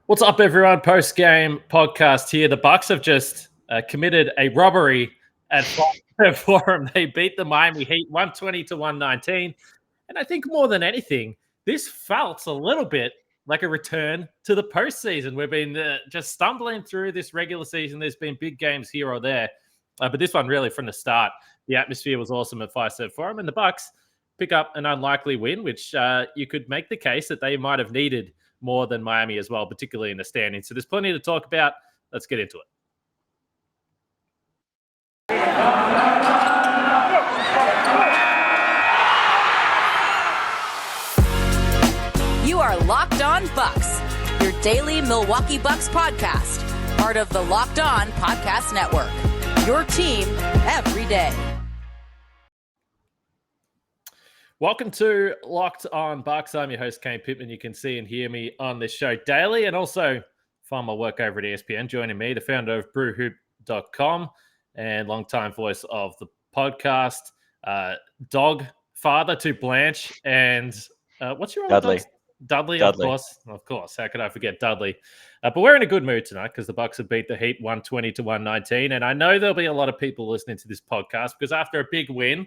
What's up, everyone? Post-game podcast here. The Bucks have just committed a robbery at Forum. They beat the Miami Heat 120 to 119. And I think more than anything, this felt a little bit like a return to the postseason. We've been just stumbling through this regular season. There's been big games here or there. But this one really from the start, the atmosphere was awesome at Fiserv Forum. And the Bucks pick up an unlikely win, which you could make the case that they might have needed more than Miami as well, particularly in the standings. So there's plenty to talk about. Let's get into it. You are Locked On Bucks, your daily Milwaukee Bucks podcast, part of the Locked On Podcast Network, your team every day. Welcome to Locked On Bucks. I'm your host, Kane Pittman. You can see and hear me on this show daily, and also find my work over at ESPN. Joining me, the founder of brewhoop.com and longtime voice of the podcast, dog father to Blanche, and what's your Dudley? Dudley, of course. How could I forget Dudley? But we're in a good mood tonight because the Bucks have beat the Heat 120 to 119, and I know there'll be a lot of people listening to this podcast because after a big win,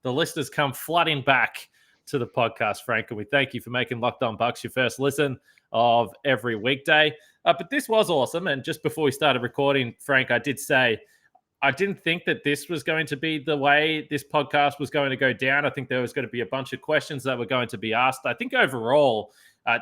the listeners come flooding back to the podcast, Frank, and we thank you for making Locked On Bucks your first listen of every weekday. But this was awesome, and just before we started recording, Frank, I did say I didn't think that this was going to be the way this podcast was going to go down. I think there was going to be a bunch of questions that were going to be asked. I think overall,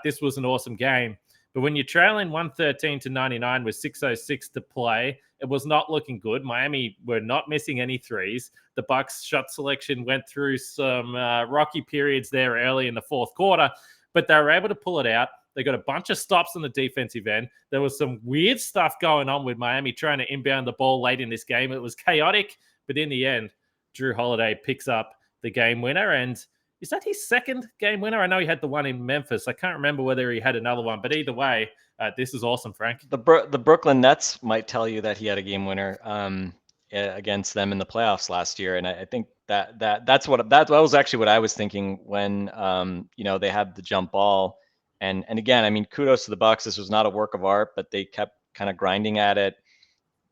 this was an awesome game. But when you're trailing 113 to 99 with 6:06 to play, it was not looking good. Miami were not missing any threes. The Bucks shot selection went through some rocky periods there early in the fourth quarter, but they were able to pull it out. They got a bunch of stops on the defensive end. There was some weird stuff going on with Miami trying to inbound the ball late in this game. It was chaotic, but in the end, Jrue Holiday picks up the game winner. And is that his second game winner? I know he had the one in Memphis. I can't remember whether he had another one, but either way, this is awesome, Frank. The Brooklyn Nets might tell you that he had a game winner against them in the playoffs last year, and I think that was actually what I was thinking when they had the jump ball, and again, I mean, kudos to the Bucks. This was not a work of art, but they kept kind of grinding at it.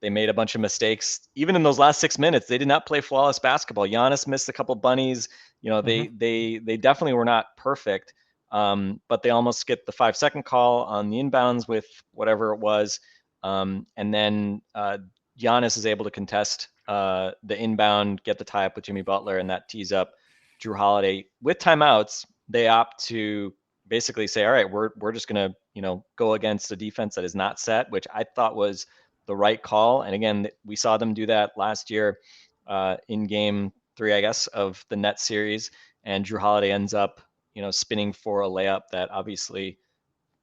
They made a bunch of mistakes. Even in those last 6 minutes, they did not play flawless basketball. Giannis missed a couple bunnies. They definitely were not perfect, but they almost get the 5-second call on the inbounds with whatever it was. And then Giannis is able to contest the inbound, get the tie up with Jimmy Butler, and that tees up Jrue Holiday. With timeouts, they opt to basically say, all right, we're just going to, go against a defense that is not set, which I thought was the right call. And again, we saw them do that last year in game 3, I guess, of the Nets series. And Jrue Holiday ends up, spinning for a layup that obviously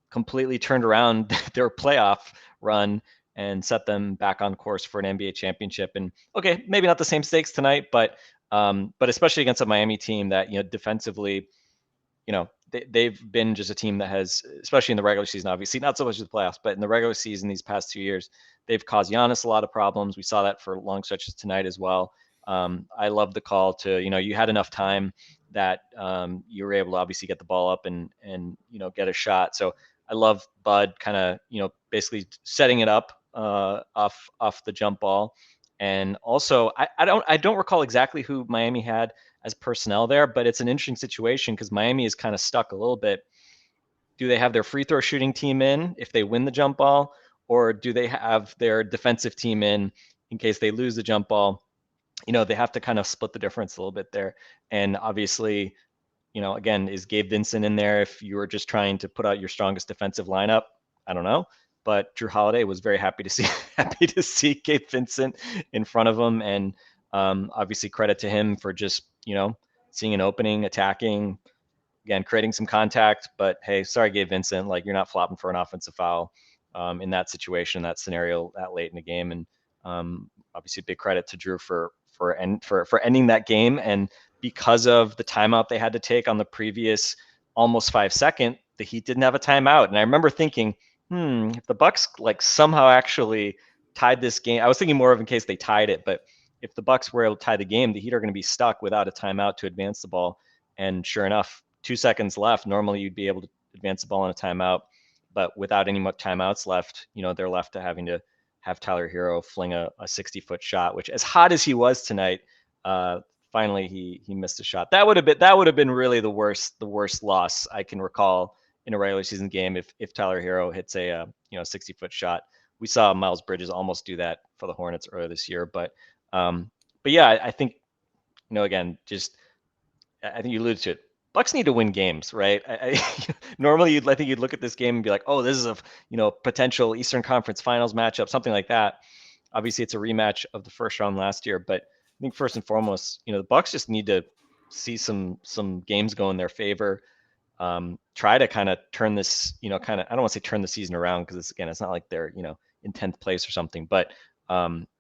completely turned around their playoff run and set them back on course for an NBA championship. And okay, maybe not the same stakes tonight, but especially against a Miami team that, defensively, they've been just a team that has, especially in the regular season, obviously not so much in the playoffs, but in the regular season these past 2 years, they've caused Giannis a lot of problems. We saw that for long stretches tonight as well. I love the call to, you had enough time that you were able to obviously get the ball up and get a shot. So I love Bud kind of, basically setting it up off the jump ball. And also, I don't recall exactly who Miami had as personnel there, but it's an interesting situation because Miami is kind of stuck a little bit. Do they have their free throw shooting team in if they win the jump ball, or do they have their defensive team in case they lose the jump ball? They have to kind of split the difference a little bit there. And obviously, again, is Gabe Vincent in there if you were just trying to put out your strongest defensive lineup? I don't know. But Jrue Holiday was very happy to see Gabe Vincent in front of him. And obviously credit to him for just, seeing an opening, attacking, again, creating some contact. But hey, sorry, Gabe Vincent, like you're not flopping for an offensive foul in that situation, that scenario that late in the game. And obviously big credit to Jrue for ending that game. And because of the timeout they had to take on the previous almost 5 second, the Heat didn't have a timeout. And I remember thinking, if the Bucks like somehow actually tied this game, I was thinking more of in case they tied it, but if the Bucks were able to tie the game, the Heat are going to be stuck without a timeout to advance the ball. And sure enough, 2 seconds left. Normally you'd be able to advance the ball on a timeout. but without any much timeouts left, they're left to having to have Tyler Hero fling a 60-foot shot, which, as hot as he was tonight, finally he missed a shot. That would have been really the worst loss I can recall in a regular season game if Tyler Hero hits a 60-foot shot. We saw Miles Bridges almost do that for the Hornets earlier this year, but yeah, I think again, just I think you alluded to it. Bucks need to win games, right? Normally, I think you'd look at this game and be like, "Oh, this is a potential Eastern Conference Finals matchup, something like that." Obviously, it's a rematch of the first round last year, but I think first and foremost, the Bucks just need to see some games go in their favor. Try to kind of turn this, I don't want to say turn the season around, because it's not like they're in 10th place or something, but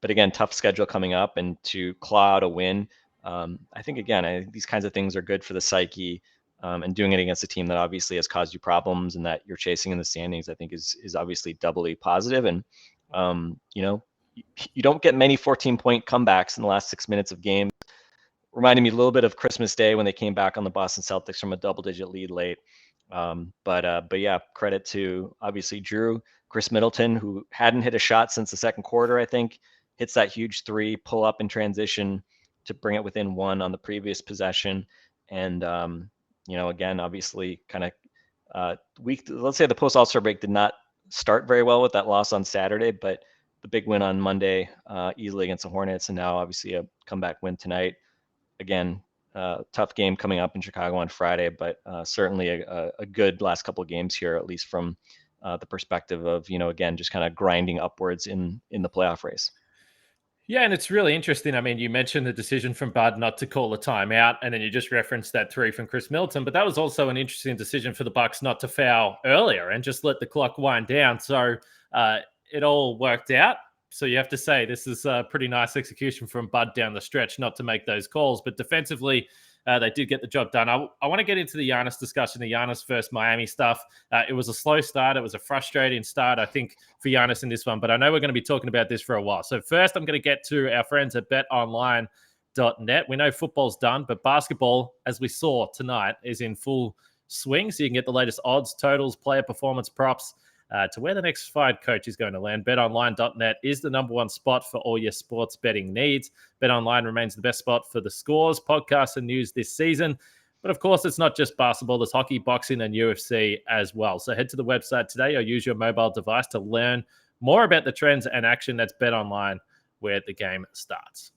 again, tough schedule coming up, and to claw out a win. I think these kinds of things are good for the psyche, and doing it against a team that obviously has caused you problems and that you're chasing in the standings, I think is obviously doubly positive. And you don't get many 14-point comebacks in the last 6 minutes of games. Reminded me a little bit of Christmas Day when they came back on the Boston Celtics from a double-digit lead late. But yeah, credit to obviously Jrue, Chris Middleton, who hadn't hit a shot since the second quarter. I think hits that huge three, pull up in transition to bring it within one on the previous possession. And, again, obviously kind of let's say the post All-Star break did not start very well with that loss on Saturday, but the big win on Monday, easily against the Hornets. And now obviously a comeback win tonight. Again, tough game coming up in Chicago on Friday, but certainly a good last couple of games here, at least from the perspective of, again, just kind of grinding upwards in the playoff race. Yeah, and it's really interesting. I mean, you mentioned the decision from Bud not to call a timeout, and then you just referenced that three from Chris Middleton. But that was also an interesting decision for the Bucks not to foul earlier and just let the clock wind down. So it all worked out. So you have to say this is a pretty nice execution from Bud down the stretch not to make those calls. But defensively, they did get the job done. I want to get into the Giannis discussion, the Giannis versus Miami stuff. It was a slow start. It was a frustrating start, I think, for Giannis in this one. But I know we're going to be talking about this for a while. So first, I'm going to get to our friends at BetOnline.net. We know football's done, but basketball, as we saw tonight, is in full swing. So you can get the latest odds, totals, player performance props, to where the next fired coach is going to land. BetOnline.net is the number one spot for all your sports betting needs. BetOnline remains the best spot for the scores, podcasts, and news this season. But of course, it's not just basketball. There's hockey, boxing, and UFC as well. So head to the website today or use your mobile device to learn more about the trends and action. That's BetOnline, where the game starts.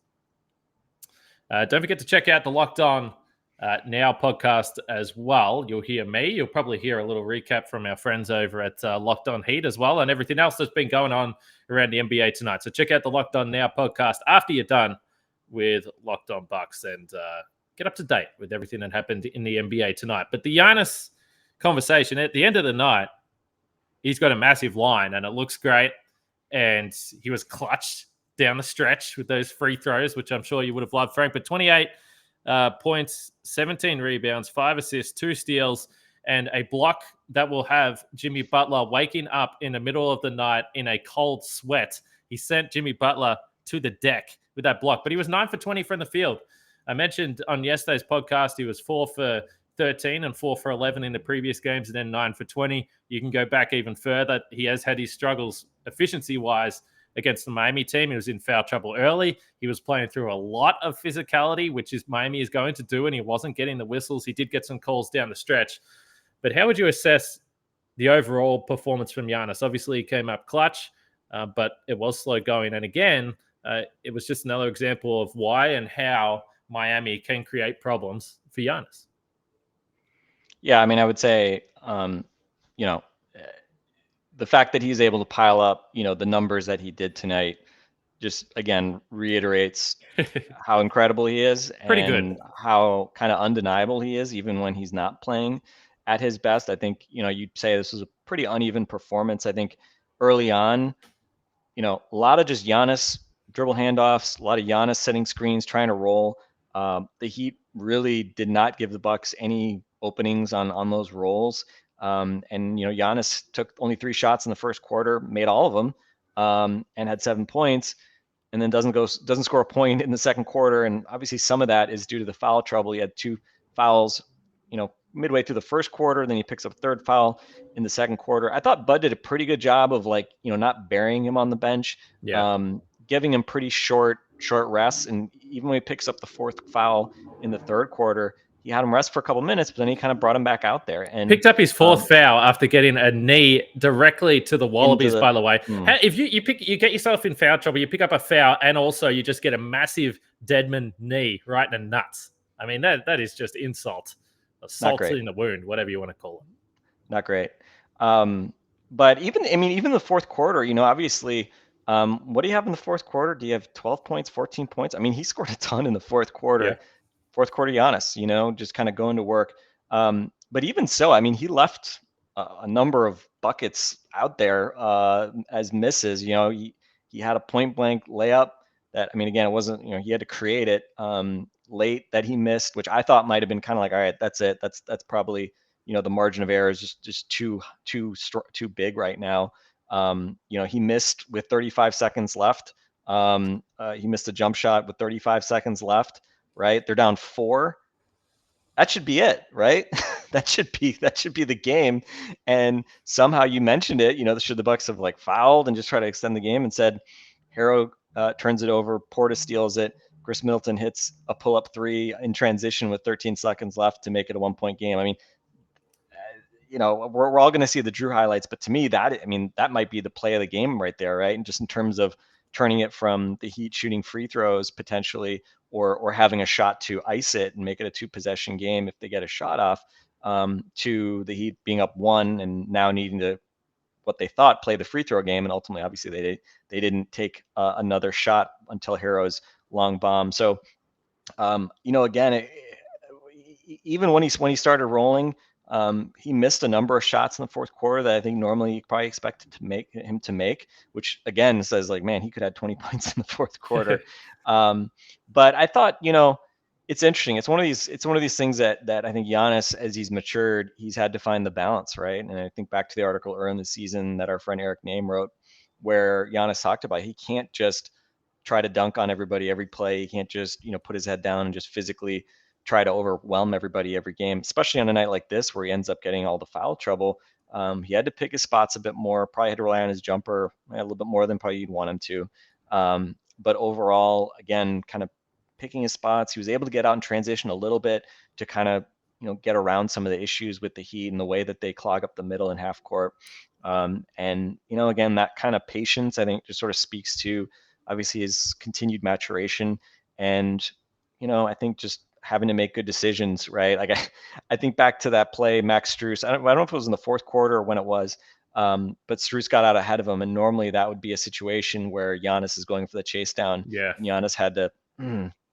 Don't forget to check out the Locked On Now podcast as well. You'll hear me. You'll probably hear a little recap from our friends over at Locked On Heat as well, and everything else that's been going on around the NBA tonight. So check out the Locked On Now podcast after you're done with Locked On Bucks, and get up to date with everything that happened in the NBA tonight. But the Giannis conversation, at the end of the night, he's got a massive line, and it looks great, and he was clutched down the stretch with those free throws, which I'm sure you would have loved, Frank. But 28 points, 17 rebounds, 5 assists, 2 steals, and a block that will have Jimmy Butler waking up in the middle of the night in a cold sweat. He sent Jimmy Butler to the deck with that block, but he was 9 for 20 from the field. I mentioned on yesterday's podcast, he was 4 for 13 and 4 for 11 in the previous games, and then 9 for 20. You can go back even further. He has had his struggles efficiency-wise against the Miami team. He was in foul trouble early. He was playing through a lot of physicality, which is Miami is going to do, and he wasn't getting the whistles. He did get some calls down the stretch. But how would you assess the overall performance from Giannis? Obviously, he came up clutch, but it was slow going. And again, it was just another example of why and how Miami can create problems for Giannis. Yeah, I mean, I would say, the fact that he's able to pile up, the numbers that he did tonight, just again reiterates how incredible he is, Pretty and good. how kind of undeniable he is, even when he's not playing at his best. I think you'd say this was a pretty uneven performance. I think early on, a lot of just Giannis dribble handoffs, a lot of Giannis setting screens, trying to roll. The Heat really did not give the Bucks any openings on those rolls. And Giannis took only 3 shots in the first quarter, made all of them, and had 7 points, and then doesn't score a point in the second quarter. And obviously some of that is due to the foul trouble. He had 2 fouls, midway through the first quarter. Then he picks up a third foul in the second quarter. I thought Bud did a pretty good job of like, not burying him on the bench, giving him pretty short rests. And even when he picks up the fourth foul in the third quarter, he had him rest for a couple minutes, but then he kind of brought him back out there and picked up his fourth foul after getting a knee directly to the Wallabies. By the way, if you get yourself in foul trouble, you pick up a foul, and also you just get a massive Deadman knee right in the nuts. I mean, that is just insult, assault in the wound, whatever you want to call it. Not great. But even the fourth quarter, obviously, what do you have in the fourth quarter? Do you have 12 points, 14 points? I mean, he scored a ton in the fourth quarter. Yeah. Fourth quarter Giannis, just kind of going to work. But even so, I mean, he left a number of buckets out there as misses. He had a point blank layup that, I mean, again, it wasn't, he had to create it late that he missed, which I thought might have been kind of like, all right, that's it. That's probably, the margin of error is just too too big right now. He missed with 35 seconds left. He missed a jump shot with 35 seconds left. Right, they're down 4. That should be it, right? that should be the game. And somehow you mentioned it. Should the Bucks have like fouled and just try to extend the game? And said, Herro turns it over, Porta steals it, Chris Middleton hits a pull-up 3 in transition with 13 seconds left to make it a 1-point game. I mean, we're all going to see the Jrue highlights, but to me, that might be the play of the game right there, right? And just in terms of turning it from the Heat shooting free throws potentially, or having a shot to ice it and make it a 2-possession game if they get a shot off, to the Heat being up 1 and now needing to, what they thought, play the free throw game. And ultimately, obviously, they didn't take another shot until Herro's long bomb. So, again, even when he started rolling, he missed a number of shots in the fourth quarter that I think normally you probably expected him to make, which again says like, man, he could have 20 points in the fourth quarter. But I thought, it's interesting. It's one of these things that I think Giannis, as he's matured, he's had to find the balance, right? And I think back to the article earlier in the season that our friend Eric Name wrote, where Giannis talked about he can't just try to dunk on everybody every play. He can't just put his head down and just physically try to overwhelm everybody every game, especially on a night like this where he ends up getting all the foul trouble. He had to pick his spots a bit more, probably had to rely on his jumper a little bit more than probably you'd want him to. But overall, again, kind of picking his spots, he was able to get out in transition a little bit to kind of, get around some of the issues with the Heat and the way that they clog up the middle and half court. And, again, that kind of patience, I think, just sort of speaks to obviously his continued maturation. And, I think just having to make good decisions, right? Like I think back to that play, Max Strus. I don't know if it was in the fourth quarter or when it was, but Strus got out ahead of him, and normally that would be a situation where Giannis is going for the chase down. Yeah, and Giannis had to.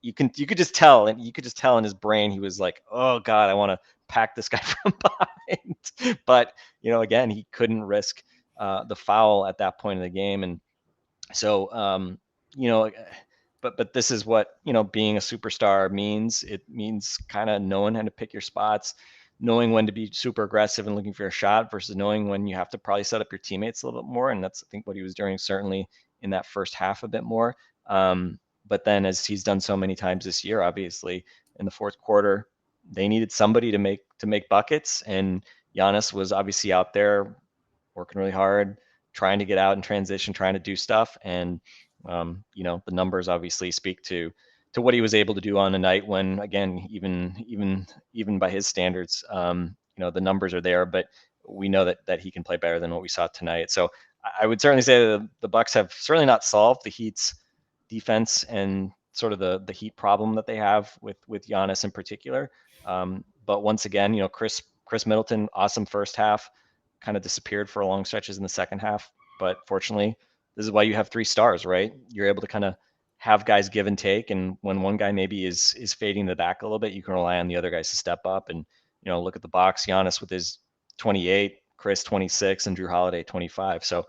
You could just tell, and you could just tell in his brain he was like, "Oh God, I want to pack this guy from behind." But again, he couldn't risk the foul at that point in the game, and so But this is what being a superstar means. It means kind of knowing how to pick your spots, knowing when to be super aggressive and looking for a shot versus knowing when you have to probably set up your teammates a little bit more. And that's, I think, what he was doing certainly in that first half a bit more. But then, as he's done so many times this year, obviously in the fourth quarter, they needed somebody to make buckets, and Giannis was obviously out there working really hard, trying to get out in transition, trying to do stuff, and the numbers obviously speak to what he was able to do on a night when, again, even by his standards, the numbers are there, but we know that he can play better than what we saw tonight. So I would certainly say that the Bucks have certainly not solved the Heat's defense and sort of the Heat problem that they have with Giannis in particular. But once again, Chris Middleton, awesome first half, kind of disappeared for long stretches in the second half, but fortunately, this is why you have 3 stars, right? You're able to kind of have guys give and take, and when one guy maybe is fading the back a little bit, you can rely on the other guys to step up. And look at the box, Giannis with his 28, Chris 26, and Jrue Holiday 25. So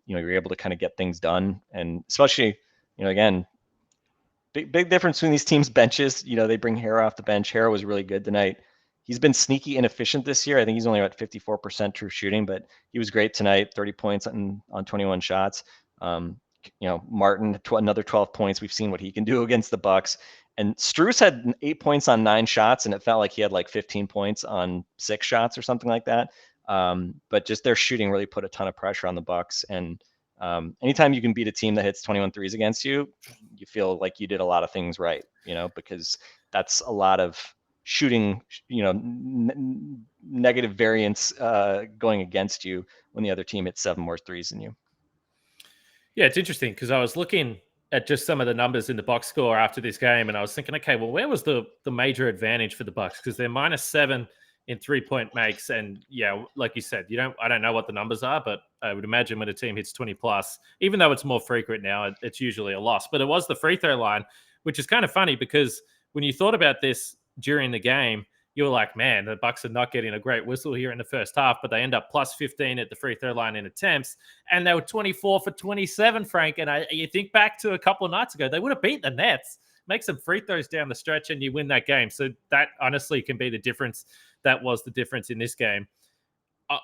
you're able to kind of get things done, and especially again, big difference between these teams' benches. They bring Herro off the bench. Herro was really good tonight. He's been sneaky inefficient this year. I think he's only at 54% true shooting, but he was great tonight. 30 points on 21 shots. Martin, another 12 points. We've seen what he can do against the Bucks. And Strus had 8 points on 9 shots, and it felt like he had like 15 points on 6 shots or something like that. But just their shooting really put a ton of pressure on the Bucks. And anytime you can beat a team that hits 21 threes against you, you feel like you did a lot of things right, because that's a lot of shooting, negative variance going against you when the other team hits 7 more threes than you. Yeah, it's interesting because I was looking at just some of the numbers in the box score after this game, and I was thinking, okay, well, where was the major advantage for the Bucks? Because they're -7 in 3-point makes, and yeah, like you said, I don't know what the numbers are, but I would imagine when a team hits 20 plus, even though it's more frequent now, it's usually a loss. But it was the free throw line, which is kind of funny because when you thought about this during the game, you were like, man, the Bucks are not getting a great whistle here in the first half, but they end up +15 at the free throw line in attempts, and they were 24 for 27, Frank. And you think back to a couple of nights ago, they would have beat the Nets, make some free throws down the stretch, and you win that game. So that honestly can be the difference. That was the difference in this game.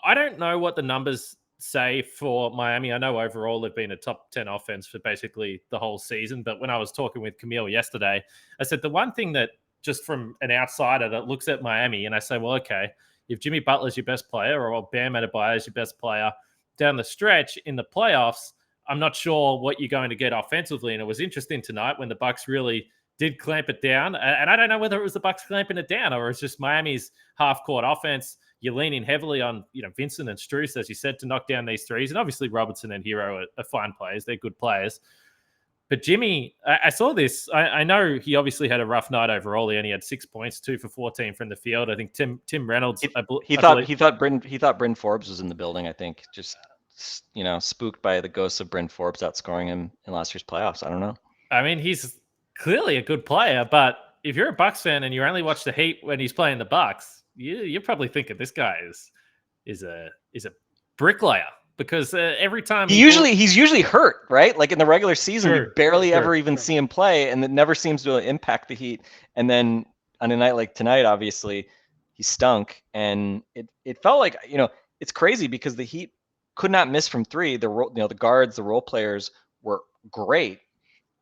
I don't know what the numbers say for Miami. I know overall they've been a top 10 offense for basically the whole season, but when I was talking with Camille yesterday, I said the one thing that just from an outsider that looks at Miami and I say, well, okay, if Jimmy Butler's your best player or Bam Adebayo is your best player down the stretch in the playoffs, I'm not sure what you're going to get offensively. And it was interesting tonight when the Bucks really did clamp it down. And I don't know whether it was the Bucks clamping it down or it's just Miami's half-court offense. You're leaning heavily on, Vincent and Strus, as you said, to knock down these threes. And obviously Robertson and Hero are fine players. They're good players. But Jimmy, I saw this. I know he obviously had a rough night overall. He only had 6 points, 2 for 14 from the field. I think Tim Reynolds. He thought Bryn Forbes was in the building. I think just spooked by the ghosts of Bryn Forbes outscoring him in last year's playoffs. I don't know. I mean, he's clearly a good player, but if you're a Bucks fan and you only watch the Heat when he's playing the Bucks, you're probably thinking this guy is a bricklayer. Because every time he's usually hurt, right? Like in the regular season, you barely ever even see him play, and it never seems to impact the Heat. And then on a night like tonight, obviously, he stunk, and it felt like it's crazy because the Heat could not miss from three. The guards, the role players were great,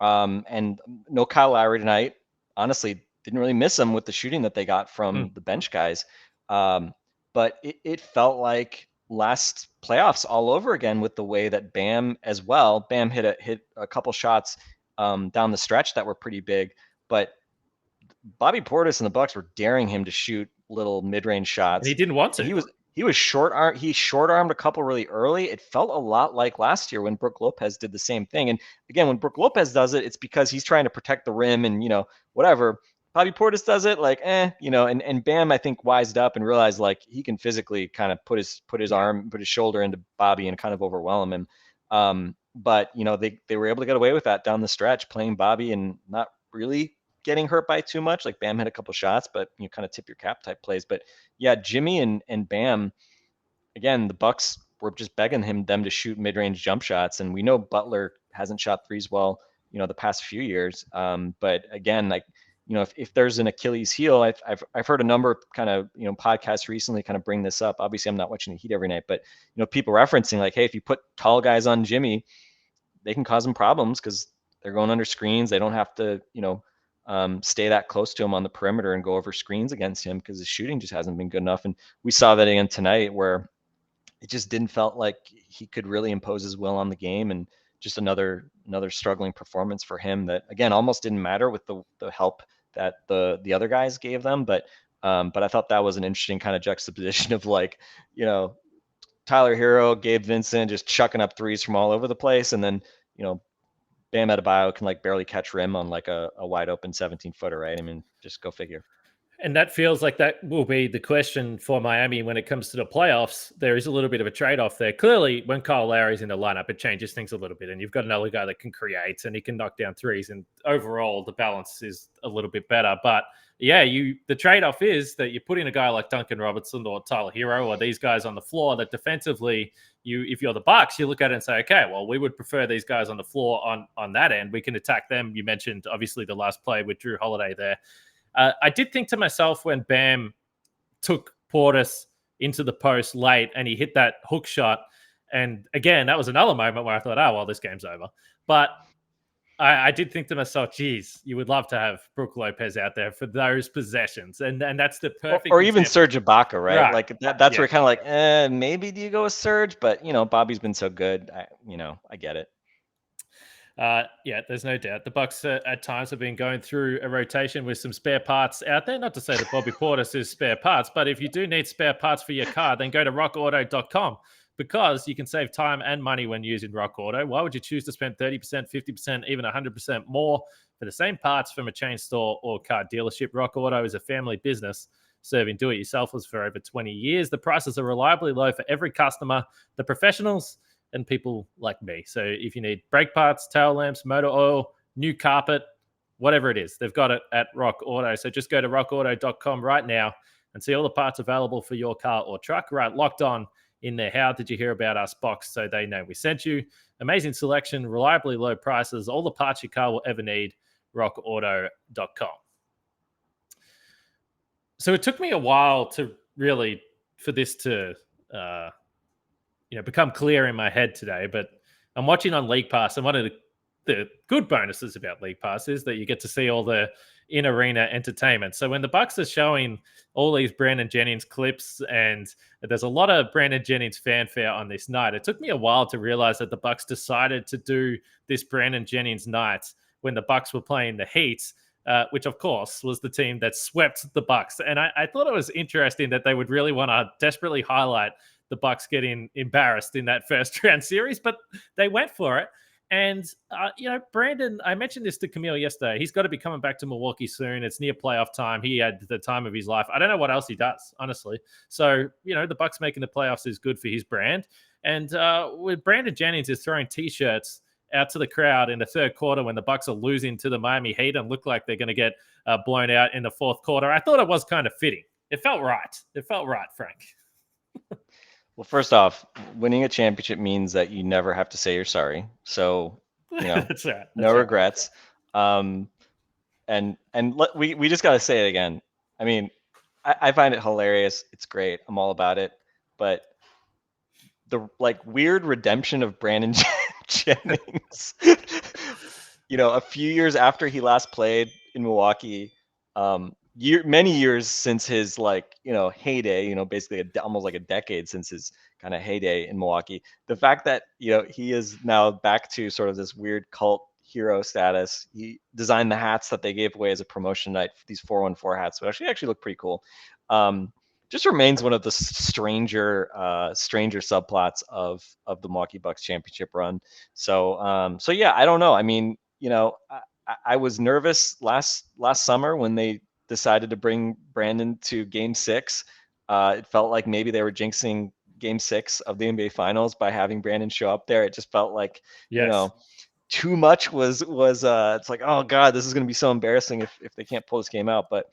and no Kyle Lowry tonight. Honestly, didn't really miss him with the shooting that they got from the bench guys. But it felt like last playoffs all over again with the way that Bam as well. Bam hit a couple shots down the stretch that were pretty big, but Bobby Portis and the Bucks were daring him to shoot little mid-range shots. And he didn't want to. He was short-armed. He short-armed a couple really early. It felt a lot like last year when Brook Lopez did the same thing. And again, when Brook Lopez does it, it's because he's trying to protect the rim and whatever. Bobby Portis does it like, and Bam, I think, wised up and realized like he can physically kind of put his shoulder into Bobby and kind of overwhelm him. But they were able to get away with that down the stretch, playing Bobby and not really getting hurt by too much. Like Bam had a couple shots, but you kind of tip your cap type plays. But yeah, Jimmy and Bam, again, the Bucks were just begging them to shoot mid-range jump shots, and we know Butler hasn't shot threes well, the past few years. But again, like. If there's an Achilles heel, I've heard a number of kind of, podcasts recently kind of bring this up. Obviously, I'm not watching the Heat every night, but, people referencing like, hey, if you put tall guys on Jimmy, they can cause him problems because they're going under screens. They don't have to, stay that close to him on the perimeter and go over screens against him because his shooting just hasn't been good enough. And we saw that again tonight where it just didn't felt like he could really impose his will on the game. And just another struggling performance for him that, again, almost didn't matter with the help that the other guys gave them. But I thought that was an interesting kind of juxtaposition of like, Tyler Hero, Gabe Vincent just chucking up threes from all over the place. And then, Bam Adebayo can like barely catch rim on like a wide open 17-footer, right? I mean, just go figure. And that feels like that will be the question for Miami when it comes to the playoffs. There is a little bit of a trade-off there. Clearly, when Kyle Lowry's in the lineup, it changes things a little bit. And you've got another guy that can create and he can knock down threes. And overall, the balance is a little bit better. But yeah, the trade-off is that you put in a guy like Duncan Robertson or Tyler Hero or these guys on the floor that defensively, if you're the Bucks, you look at it and say, okay, well, we would prefer these guys on the floor on that end. We can attack them. You mentioned, obviously, the last play with Jrue Holiday there. I did think to myself when Bam took Portis into the post late and he hit that hook shot. And again, that was another moment where I thought, oh, well, this game's over. But I did think to myself, geez, you would love to have Brook Lopez out there for those possessions. And that's the perfect or even example. Serge Ibaka, right? Like that's Yeah. where kind of like, maybe do you go with Serge? But Bobby's been so good. I get it. Yeah, there's no doubt. The Bucks at times have been going through a rotation with some spare parts out there. Not to say that Bobby Portis is spare parts, but if you do need spare parts for your car, then go to rockauto.com because you can save time and money when using Rock Auto. Why would you choose to spend 30%, 50%, even 100% more for the same parts from a chain store or car dealership? Rock Auto is a family business serving do-it-yourselfers for over 20 years. The prices are reliably low for every customer. The professionals and people like me. So if you need brake parts, tail lamps, motor oil, new carpet, whatever it is, they've got it at Rock Auto. So just go to rockauto.com right now and see all the parts available for your car or truck. Right, locked on in there. How did you hear about us box so they know we sent you? Amazing selection, reliably low prices, all the parts your car will ever need. rockauto.com. So it took me a while to really, for this to become clear in my head today, but I'm watching on League Pass, and one of the good bonuses about League Pass is that you get to see all the in-arena entertainment. So when the Bucks are showing all these Brandon Jennings clips, and there's a lot of Brandon Jennings fanfare on this night, it took me a while to realize that the Bucks decided to do this Brandon Jennings night when the Bucks were playing the Heat, which of course was the team that swept the Bucks. And I thought it was interesting that they would really want to desperately highlight the Bucks getting embarrassed in that first round series, but they went for it. And, Brandon, I mentioned this to Camille yesterday. He's got to be coming back to Milwaukee soon. It's near playoff time. He had the time of his life. I don't know what else he does, honestly. So, the Bucks making the playoffs is good for his brand. And with Brandon Jennings is throwing T-shirts out to the crowd in the third quarter when the Bucks are losing to the Miami Heat and look like they're going to get blown out in the fourth quarter. I thought it was kind of fitting. It felt right. It felt right, Frank. Well, first off, winning a championship means that you never have to say you're sorry. So, That's right. No regrets. And we just got to say it again. I mean, I find it hilarious. It's great. I'm all about it. But the weird redemption of Brandon Jennings, a few years after he last played in Milwaukee, many years since his heyday, basically almost like a decade since his kind of heyday in Milwaukee. The fact that he is now back to sort of this weird cult hero status. He designed the hats that they gave away as a promotion night, these 414 hats, which actually look pretty cool. Just remains one of the stranger subplots of the Milwaukee Bucks championship run. So yeah, I don't know. I mean, I was nervous last summer when they decided to bring Brandon to Game 6. It felt like maybe they were jinxing Game 6 of the NBA Finals by having Brandon show up there. It just felt like too much was it's like, oh God, this is going to be so embarrassing if they can't pull this game out. But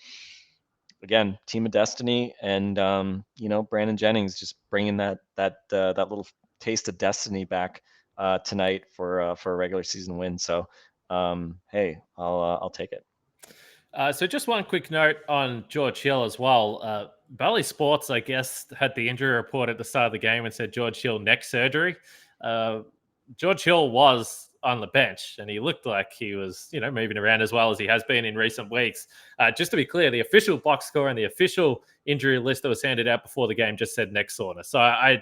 again, team of destiny, and Brandon Jennings just bringing that little taste of destiny back tonight for a regular season win. So hey, I'll take it. So just one quick note on George Hill as well. Bally Sports, I guess, had the injury report at the start of the game and said George Hill neck surgery. George Hill was on the bench and he looked like he was, moving around as well as he has been in recent weeks. Just to be clear, the official box score and the official injury list that was handed out before the game just said neck soreness. So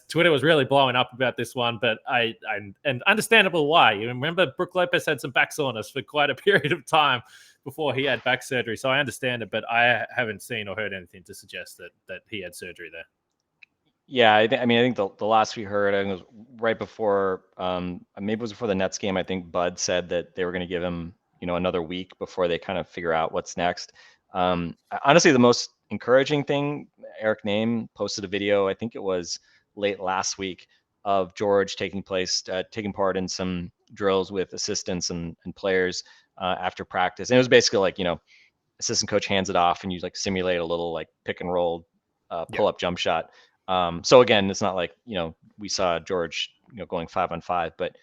Twitter was really blowing up about this one, but and understandable why. You remember Brook Lopez had some back soreness for quite a period of time before he had back surgery. So I understand it, but I haven't seen or heard anything to suggest that he had surgery there. Yeah, I think the last we heard, I think it was right before, maybe it was before the Nets game. I think Bud said that they were going to give him, another week before they kind of figure out what's next. Honestly, the most encouraging thing, Eric Name posted a video, I think it was late last week, of George taking part in some drills with assistants and players after practice. And it was basically like, assistant coach hands it off and you simulate a little pick and roll pull-up jump shot. So again, it's not like, we saw George, going 5-on-5, but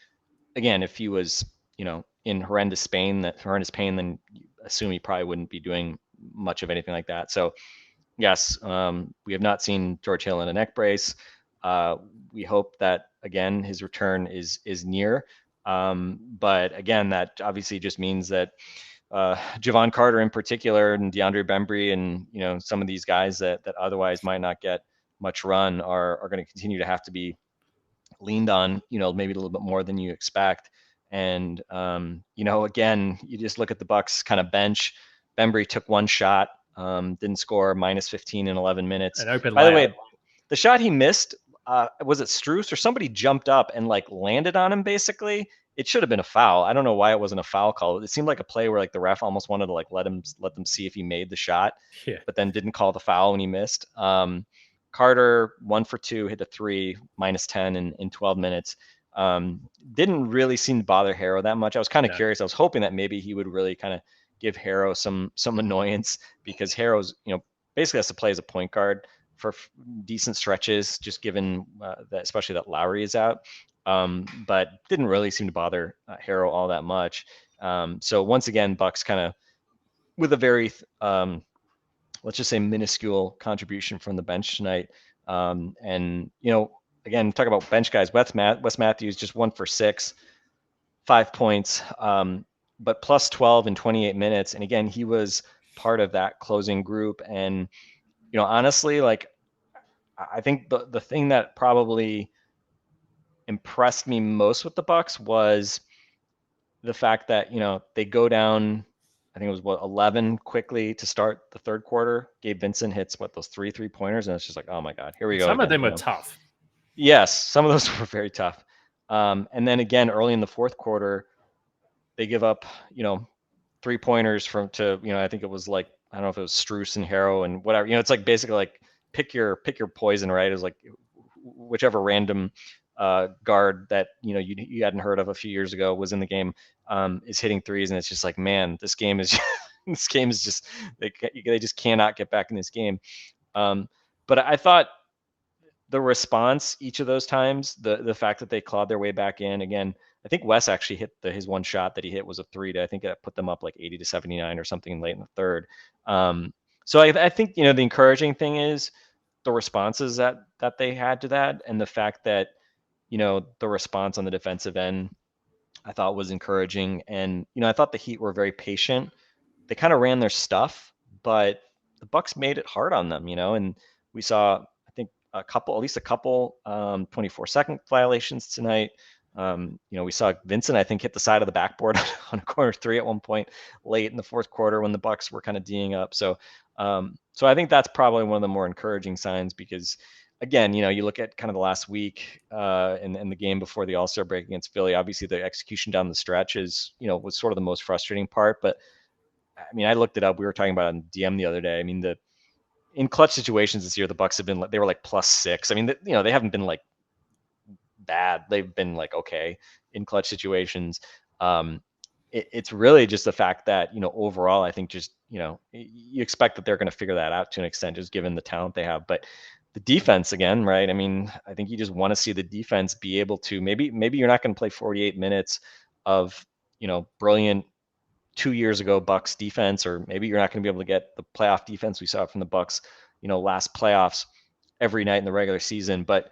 again, if he was, in horrendous pain, then you assume he probably wouldn't be doing much of anything like that. So yes, we have not seen George Hill in a neck brace. We hope that again, his return is near. But again, that obviously just means that Javon Carter in particular and DeAndre Bembry and some of these guys that otherwise might not get much run are going to continue to have to be leaned on, maybe a little bit more than you expect. And again, you just look at the Bucks kind of bench. Bembry took one shot, didn't score, -15 in 11 minutes. An open By the layup. way, the shot he missed, was it Strus or somebody jumped up and like landed on him basically? It should have been a foul. I don't know why it wasn't a foul call. It seemed like a play where like the ref almost wanted to like let them see if he made the shot, Yeah. but then didn't call the foul when he missed. Carter 1 for 2, hit a 3, -10 in 12 minutes. Didn't really seem to bother Harrow that much. I was kind of curious. I was hoping that maybe he would really kind of give Harrow some annoyance, because Harrow's basically has to play as a point guard for decent stretches, just given that especially that Lowry is out. But didn't really seem to bother Harrow all that much. So once again, Bucks kind of with a very let's just say minuscule contribution from the bench tonight. And again, talk about bench guys. Wes Matthews just 1 for 6, 5 points, but plus 12 in 28 minutes. And again, he was part of that closing group. And honestly, like I think the thing that probably impressed me most with the Bucks was the fact that they go down, I think it was 11 quickly to start the third quarter. Gabe Vincent hits those 3-3-pointers, and it's just like, oh my god, here we go. Some of them were tough. Yes, some of those were very tough. And then again, early in the fourth quarter, they give up 3-pointers to I think it was like, I don't know if it was Strus and Harrow and whatever. It's like basically like pick your poison, right? It was like whichever random guard that you hadn't heard of a few years ago was in the game, is hitting threes, and it's just like, man, this game is just they just cannot get back in this game. But I thought the response each of those times, the fact that they clawed their way back in again. I think Wes actually hit his one shot that he hit was a 3 I think that put them up like 80-79 or something late in the third. So I think the encouraging thing is the responses that they had to that, and the fact that the response on the defensive end I thought was encouraging. And I thought the Heat were very patient. They kind of ran their stuff, but the Bucks made it hard on them, and we saw, I think, at least a couple 24-second violations tonight. We saw Vincent, I think, hit the side of the backboard on a corner 3 at one point late in the fourth quarter when the Bucks were kind of D'ing up. So I think that's probably one of the more encouraging signs, because again, you look at kind of the last week and the game before the All-Star break against Philly. Obviously, the execution down the stretch is, was sort of the most frustrating part. But I mean, I looked it up. We were talking about it on DM the other day. I mean, in clutch situations this year, the Bucks have been they were like +6. I mean, they haven't been like bad. They've been like okay in clutch situations. It's really just the fact that overall, I think just you expect that they're going to figure that out to an extent, just given the talent they have. But the defense again, right? I mean, I think you just want to see the defense be able to maybe you're not going to play 48 minutes of brilliant 2 years ago Bucks defense, or maybe you're not going to be able to get the playoff defense we saw from the Bucks last playoffs every night in the regular season. But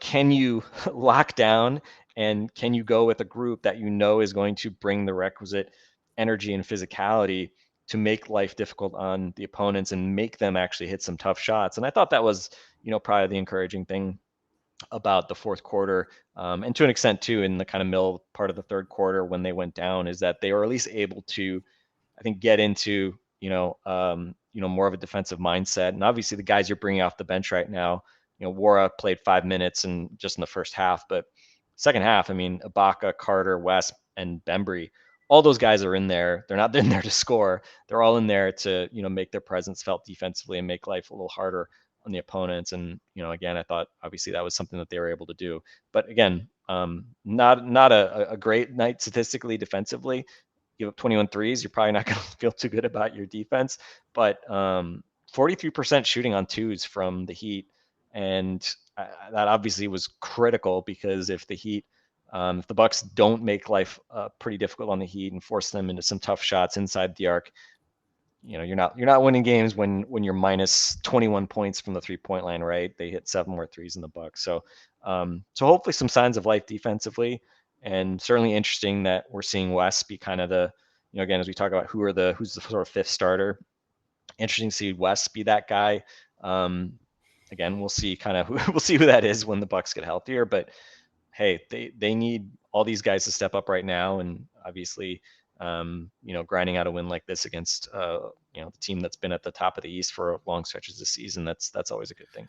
can you lock down, and can you go with a group that is going to bring the requisite energy and physicality to make life difficult on the opponents and make them actually hit some tough shots? And I thought that was, probably the encouraging thing about the fourth quarter, and to an extent too in the kind of middle part of the third quarter when they went down, is that they were at least able to, I think, get into more of a defensive mindset. And obviously the guys you're bringing off the bench right now, Wara played 5 minutes and just in the first half, but second half, I mean, Ibaka, Carter, West, and Bembry, all those guys are in there. They're not in there to score. They're all in there to, make their presence felt defensively and make life a little harder on the opponents. And, again, I thought obviously that was something that they were able to do. But again, not a great night statistically defensively. Give up 21 threes, you're probably not going to feel too good about your defense. But 43% shooting on twos from the Heat. And that obviously was critical, because if the Heat, if the Bucks don't make life pretty difficult on the Heat and force them into some tough shots inside the arc, you're not winning games when you're minus 21 points from the 3-point line, right? They hit 7 more threes in the Bucks. So hopefully some signs of life defensively. And certainly interesting that we're seeing Wes be kind of the, again, as we talk about who's the sort of fifth starter, interesting to see Wes be that guy. Again, we'll see we'll see who that is when the Bucks get healthier, but hey, they need all these guys to step up right now. And obviously, grinding out a win like this against, the team that's been at the top of the East for long stretches this season, that's always a good thing.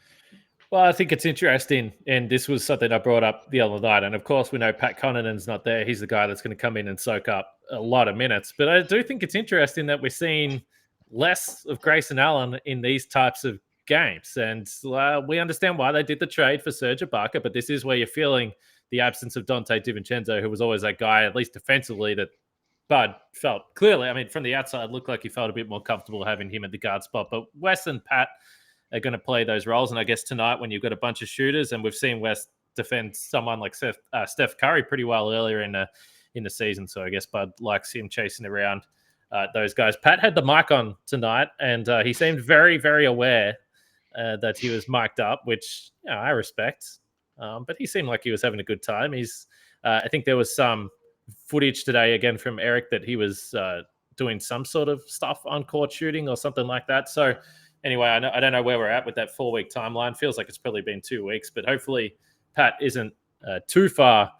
Well, I think it's interesting, and this was something I brought up the other night. And of course, we know Pat Connaughton's not there. He's the guy that's going to come in and soak up a lot of minutes. But I do think it's interesting that we're seeing less of Grayson Allen in these types of games. And we understand why they did the trade for Serge Ibaka, but this is where you're feeling the absence of Dante DiVincenzo, who was always that guy, at least defensively, that Bud felt clearly. I mean, from the outside, it looked like he felt a bit more comfortable having him at the guard spot. But Wes and Pat are going to play those roles. And I guess tonight, when you've got a bunch of shooters, and we've seen West defend someone like Steph Curry pretty well earlier in the season. So I guess Bud likes him chasing around those guys. Pat had the mic on tonight, and he seemed very, very aware that he was mic'd up, which I respect. But he seemed like he was having a good time. I think there was some footage today, again, from Eric, that he was doing some sort of stuff on court shooting or something like that. So anyway, I don't know where we're at with that 4-week timeline. Feels like it's probably been 2 weeks, but hopefully Pat isn't too far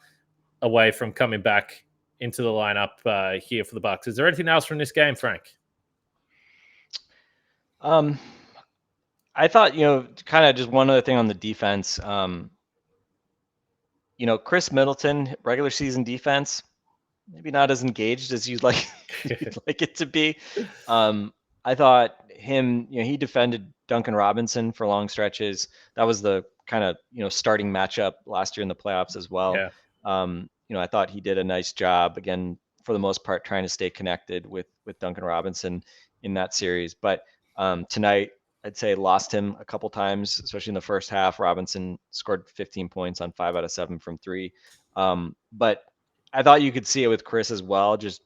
away from coming back into the lineup here for the Bucks. Is there anything else from this game, Frank? I thought, kind of just one other thing on the defense. Chris Middleton, regular season defense, maybe not as engaged as you'd like it to be. I thought him, he defended Duncan Robinson for long stretches. That was the kind of, starting matchup last year in the playoffs as well. Yeah. I thought he did a nice job, again, for the most part, trying to stay connected with Duncan Robinson in that series. But tonight, I'd say lost him a couple times, especially in the first half. Robinson scored 15 points on 5 out of 7 from 3. But I thought you could see it with Chris as well, just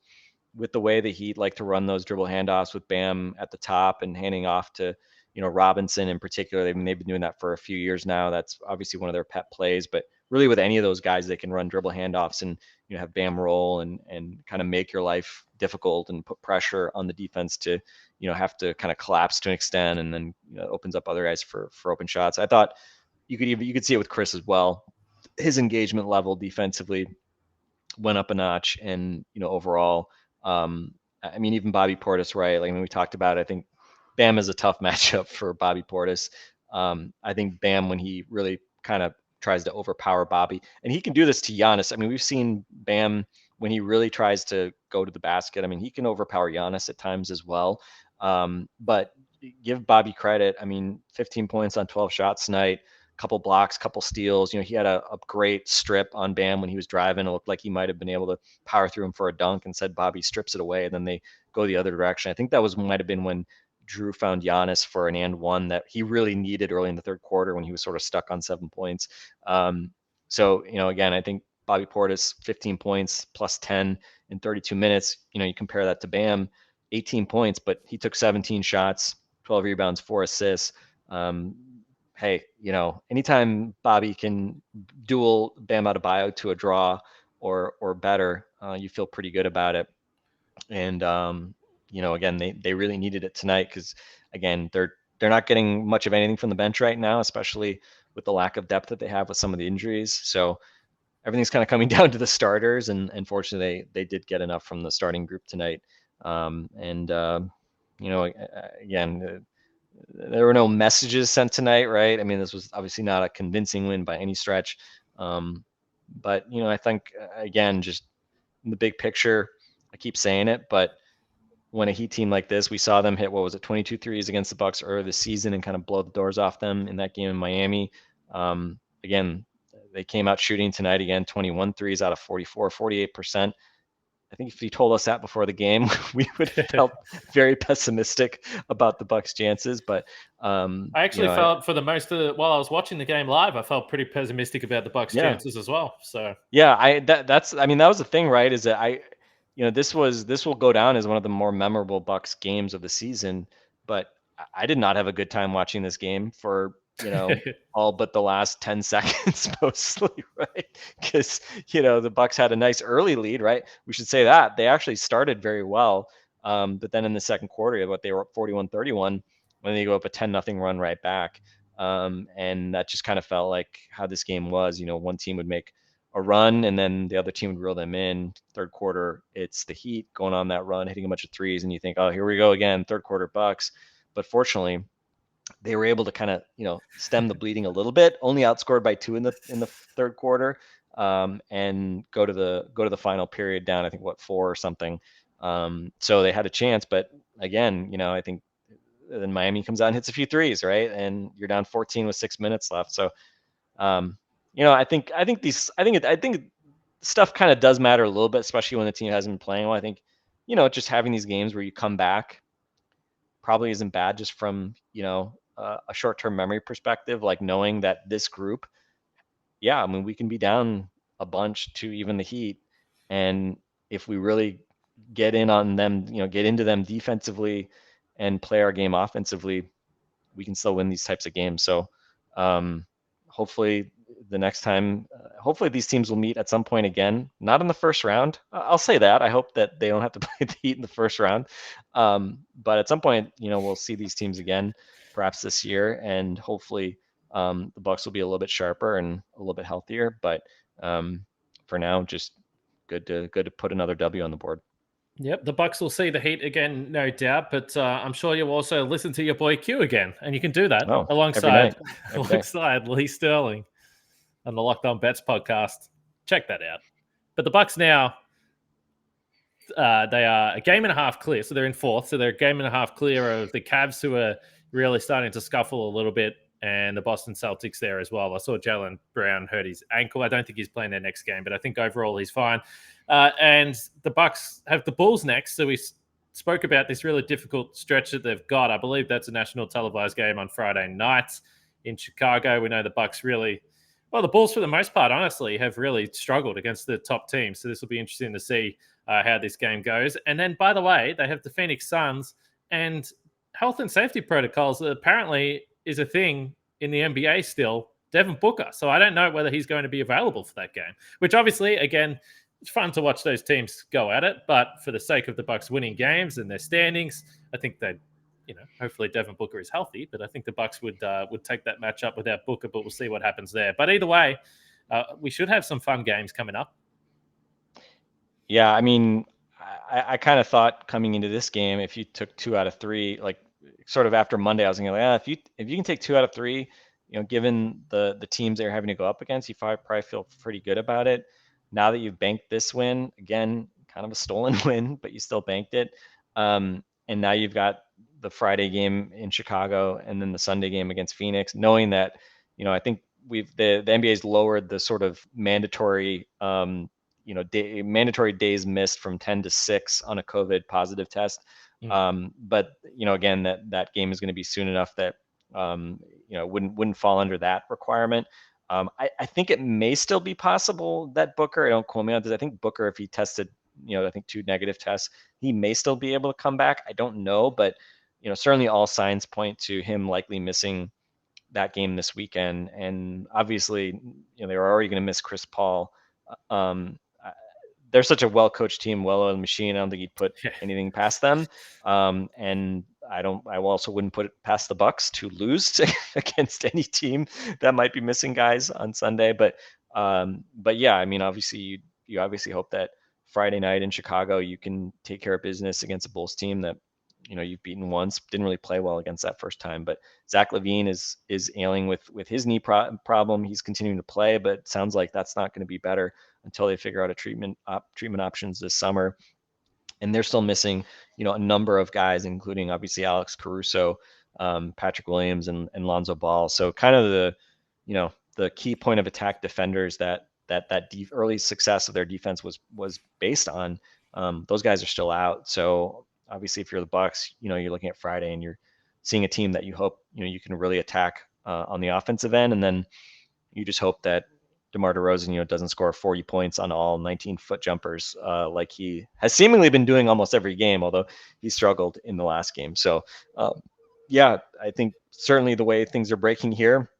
with the way the Heat like to run those dribble handoffs with Bam at the top and handing off to, Robinson in particular. They've been doing that for a few years now. That's obviously one of their pet plays, but really with any of those guys, they can run dribble handoffs and, have Bam roll and kind of make your life difficult and put pressure on the defense to, have to kind of collapse to an extent, and then opens up other guys for open shots. I thought you could see it with Chris as well. His engagement level defensively went up a notch, and overall, even Bobby Portis, right? Like when we talked about it, I think Bam is a tough matchup for Bobby Portis. I think Bam, when he really kind of tries to overpower Bobby, and he can do this to Giannis. I mean, we've seen Bam when he really tries to go to the basket. I mean, he can overpower Giannis at times as well. But give Bobby credit. 15 points on 12 shots tonight, couple blocks, couple steals. He had a great strip on Bam when he was driving. It looked like he might have been able to power through him for a dunk, and said Bobby strips it away, and then they go the other direction. I think that might have been when Jrue found Giannis for an and one that he really needed early in the third quarter when he was sort of stuck on 7 points. So, again, I think Bobby Portis, 15 points plus 10 in 32 minutes. You compare that to Bam, 18 points, but he took 17 shots, 12 rebounds, 4 assists. Hey, anytime Bobby can duel Bam Adebayo to a draw or better, you feel pretty good about it. And, again, they really needed it tonight because, again, they're not getting much of anything from the bench right now, especially with the lack of depth that they have with some of the injuries. So everything's kind of coming down to the starters, and fortunately they did get enough from the starting group tonight. Again, there were no messages sent tonight, right? This was obviously not a convincing win by any stretch. But, I think, again, just in the big picture, I keep saying it, but when a Heat team like this, we saw them hit, 22 threes against the Bucks earlier this season and kind of blow the doors off them in that game in Miami. Again, they came out shooting tonight again, 21 threes out of 44, 48%. I think if you told us that before the game, we would have felt very pessimistic about the Bucks' chances. But I actually felt for the most of while I was watching the game live, I felt pretty pessimistic about the Bucks' chances as well. So yeah, that was the thing, right? Is that this will go down as one of the more memorable Bucks games of the season. But I did not have a good time watching this game for all but the last 10 seconds mostly, right? Because, the Bucks had a nice early lead, right? We should say that. They actually started very well. But then in the second quarter, they were up 41-31 when they go up a 10-0 run right back. And that just kind of felt like how this game was. One team would make a run and then the other team would reel them in. Third quarter, it's the Heat going on that run, hitting a bunch of threes, and you think, oh, here we go again, third quarter Bucks. But fortunately, they were able to kind of stem the bleeding a little bit. Only outscored by 2 in the third quarter, and go to the final period down, I think 4 or something. So they had a chance, but again, I think then Miami comes out and hits a few threes, right? And you're down 14 with 6 minutes left. So, I think stuff kind of does matter a little bit, especially when the team hasn't been playing well. I think, just having these games where you come back probably isn't bad, just from, a short-term memory perspective, like knowing that this group, we can be down a bunch to even the Heat. And if we really get in on them, get into them defensively and play our game offensively, we can still win these types of games. So hopefully the next time, hopefully these teams will meet at some point again, not in the first round. I'll say that. I hope that they don't have to play the Heat in the first round. But at some point, we'll see these teams again, perhaps this year, and hopefully the Bucks will be a little bit sharper and a little bit healthier. But for now, just good to put another W on the board. Yep, the Bucks will see the Heat again, no doubt. But I'm sure you'll also listen to your boy Q again, and you can do that alongside Lee Sterling on the Locked On Bets podcast. Check that out. But the Bucks now, they are a game and a half clear, so they're in fourth. So they're a game and a half clear of the Cavs, who are really starting to scuffle a little bit, and the Boston Celtics there as well. I saw Jaylen Brown hurt his ankle. I don't think he's playing their next game, but I think overall he's fine. And the Bucks have the Bulls next, so we spoke about this really difficult stretch that they've got. I believe that's a national televised game on Friday night in Chicago. We know the Bucks really, well, the Bulls for the most part, honestly, have really struggled against the top teams. So this will be interesting to see how this game goes. And then, by the way, they have the Phoenix Suns, and health and safety protocols apparently is a thing in the NBA still. Devin Booker. So I don't know whether he's going to be available for that game, which obviously, again, it's fun to watch those teams go at it. But for the sake of the Bucks winning games and their standings, I think they, hopefully Devin Booker is healthy. But I think the Bucks would take that matchup without Booker. But we'll see what happens there. But either way, we should have some fun games coming up. Yeah, I mean, I kind of thought coming into this game, if you took 2 out of 3, like sort of after Monday, I was thinking, if you can take 2 out of 3, given the teams they're having to go up against, you probably feel pretty good about it. Now that you've banked this win, again, kind of a stolen win, but you still banked it. And now you've got the Friday game in Chicago and then the Sunday game against Phoenix, knowing that, I think the NBA's lowered the sort of mandatory, mandatory days missed from 10 to 6 on a COVID positive test. But again, that game is going to be soon enough that wouldn't fall under that requirement. I think it may still be possible that Booker, don't quote me on this, I think Booker, if he tested, I think 2 negative tests, he may still be able to come back. I don't know, but certainly all signs point to him likely missing that game this weekend. And obviously, they were already going to miss Chris Paul. They're such a well-coached team, well-oiled machine. I don't think he'd put anything past them. And I also wouldn't put it past the Bucks to lose against any team that might be missing guys on Sunday. But yeah, I mean, obviously you obviously hope that Friday night in Chicago, you can take care of business against a Bulls team that, you've beaten once, didn't really play well against that first time. But Zach LaVine is ailing with his knee problem. He's continuing to play, but it sounds like that's not going to be better until they figure out a treatment options this summer. And they're still missing, a number of guys, including obviously Alex Caruso, Patrick Williams, and Lonzo Ball. So kind of the key point of attack defenders that early success of their defense was based on. Those guys are still out. So obviously, if you're the Bucks, you're looking at Friday and you're seeing a team that you hope you can really attack on the offensive end, and then you just hope that DeMar DeRozan, doesn't score 40 points on all 19-foot jumpers like he has seemingly been doing almost every game, although he struggled in the last game. So, yeah, I think certainly the way things are breaking here,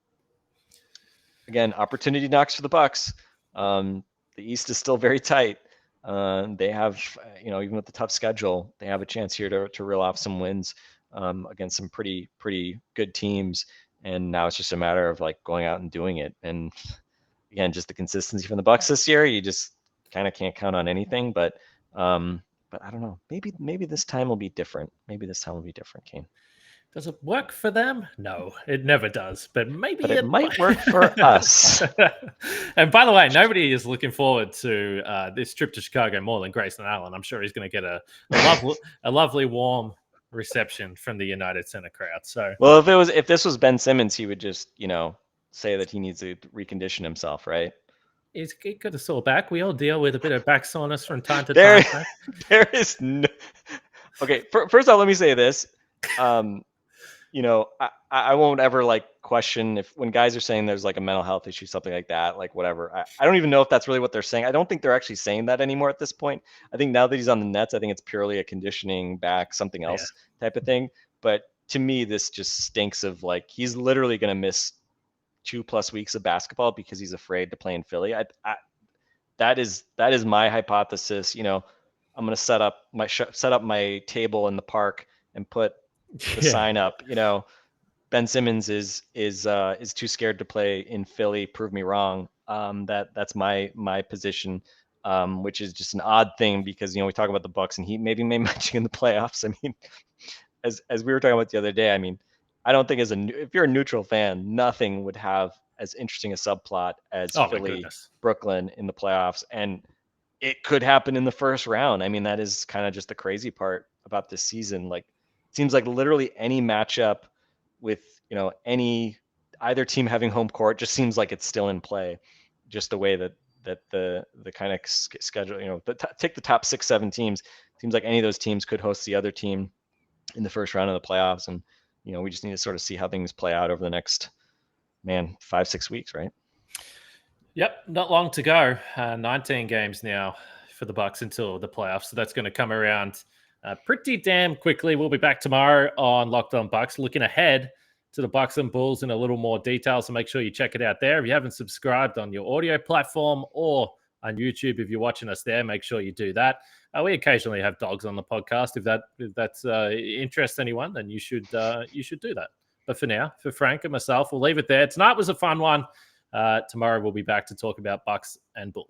again, opportunity knocks for the Bucks. The East is still very tight. They have, even with the tough schedule, they have a chance here to reel off some wins against some pretty good teams. And now it's just a matter of like going out and doing it. And again, just the consistency from the Bucks this year, you just kind of can't count on anything. But I don't know. Maybe this time will be different. Maybe this time will be different, Kane. Does it work for them? No, it never does. But maybe it might work for us. And by the way, nobody is looking forward to this trip to Chicago more than Grayson Allen. I'm sure he's going to get a lovely, warm reception from the United Center crowd. So, well, if this was Ben Simmons, he would just say that he needs to recondition himself, right? He's got a sore back. We all deal with a bit of back soreness from time to time. Right? There is no. Okay, first off, let me say this. I won't ever like question when guys are saying there's like a mental health issue, something like that, like whatever. I don't even know if that's really what they're saying. I don't think they're actually saying that anymore at this point. I think now that he's on the Nets, I think it's purely a conditioning back, something else type of thing. But to me, this just stinks of like, he's literally going to miss 2+ weeks of basketball because he's afraid to play in Philly. That is my hypothesis. I'm going to set up my table in the park and put the sign up. Ben Simmons is too scared to play in Philly. Prove me wrong. That's my position, which is just an odd thing because we talk about the Bucks and Heat maybe matching in the playoffs. I mean, as we were talking about the other day, I mean, I don't think if you're a neutral fan, nothing would have as interesting a subplot as Philly, Brooklyn in the playoffs, and it could happen in the first round. I mean, that is kind of just the crazy part about this season. Like, it seems like literally any matchup with either team having home court just seems like it's still in play. Just the way that the kind of schedule, take the top 6-7 teams. Seems like any of those teams could host the other team in the first round of the playoffs, and we just need to sort of see how things play out over the next 5-6 weeks, right? Yep, not long to go. 19 games now for the Bucks until the playoffs, so that's going to come around pretty damn quickly. We'll be back tomorrow on Locked On Bucks, looking ahead to the Bucks and Bulls in a little more detail. So make sure you check it out there. If you haven't subscribed on your audio platform or on YouTube, if you're watching us there, make sure you do that. We occasionally have dogs on the podcast. If that's interests anyone, then you should do that. But for now, for Frank and myself, we'll leave it there. Tonight was a fun one. Tomorrow we'll be back to talk about Bucks and Bulls.